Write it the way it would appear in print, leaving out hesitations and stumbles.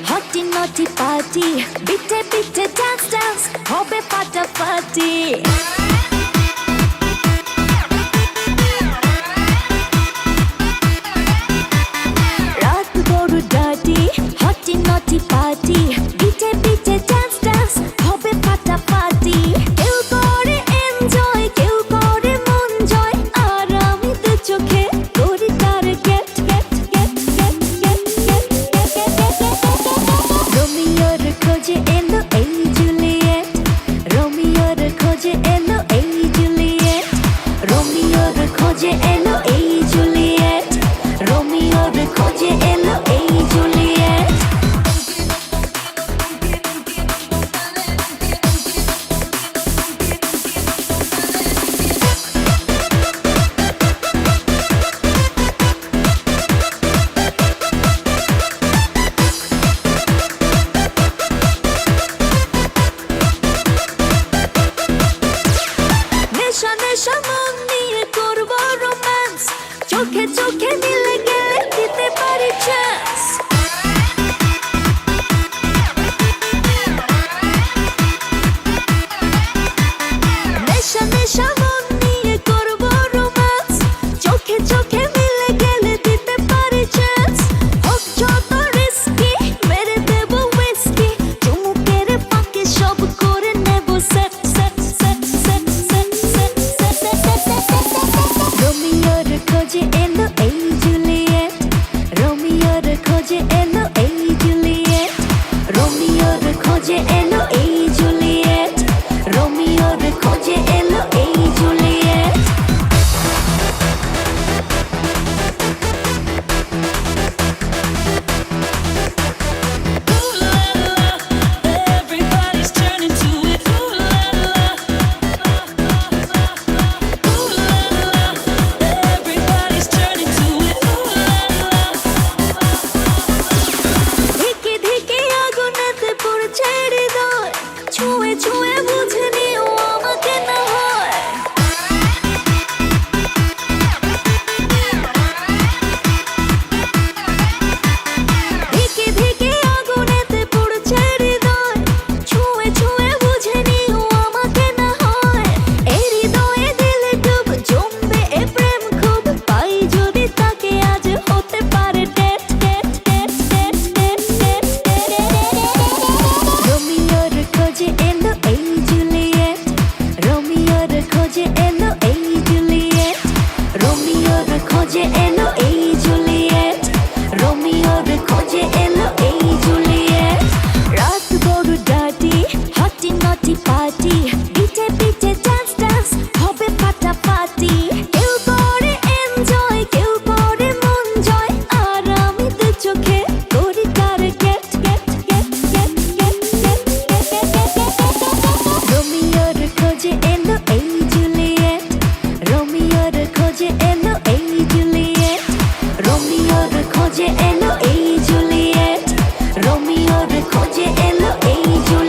হটি নটি পার্টি বিটে বিটে ডান্স ডান্স হবে ফাটাফাটি রাত বড় ডার্টি হটি নটি পার্টি বিটে বিটে ডান্স ডান্স হবে ফাটাফাটি কেউ করে এনজয় কেউ করে মন জয় আর আমি তো চোখে করি তার get get get get get get রোমিওর খোঁজে এলো এই জুলিয়েট রোমিওর খোঁজে এলো এই জুলিয়েট রোমিওর খোঁজে এলো এই জুলিয়েট রোমিওর খোঁজে এলো এই জুলিয়েট নেশা নেশা মন নিয়ে করবো রোম্যান্স চোখে চোখে মিলে গেলে দিতে পারি চান্স নেশা নেশা মন নিয়ে করবো রোম্যান্স চোখে চোখে মিলে গেলে দিতে পারি চান্স হোক যত রিস্কি মেরে দেবো হুইস্কি চুমুকের ফাঁকে সব করে নেব set set set set set set set রোমিওর খোঁজে এলো এই জুলিয়েট রোমিওর খোঁজে এলো এই জুলিয়েট রোমিওর খোঁজে এলো এই জুলিয়েট রোমিওর খোঁজে এলো এই Juliet Everybody's turning to it. Ooh la la. Ooh la la. Everybody's turning to it. Ooh la la. ধিকে ধিকে আগুনেতে পড়ছে হৃদয় ছুঁয়ে ছুঁয়ে বুঝে নিও আমাকে না হয় ধিকে ধিকে আগুনেতে পড়ছে হৃদয় ছুঁয়ে ছুঁয়ে বুঝে নিও আমাকে না হয় এই হৃদয়ে দিলে ডুব জমবে এ প্রেম খুব পাই যদি তাকে আজ হতে পারে date date date date date date রোমিওর খোঁজে এলো এই জুলিয়েট রোমিওর খোঁজে এলো এই জুলিয়েট রোমিওর খোঁজে এলো এই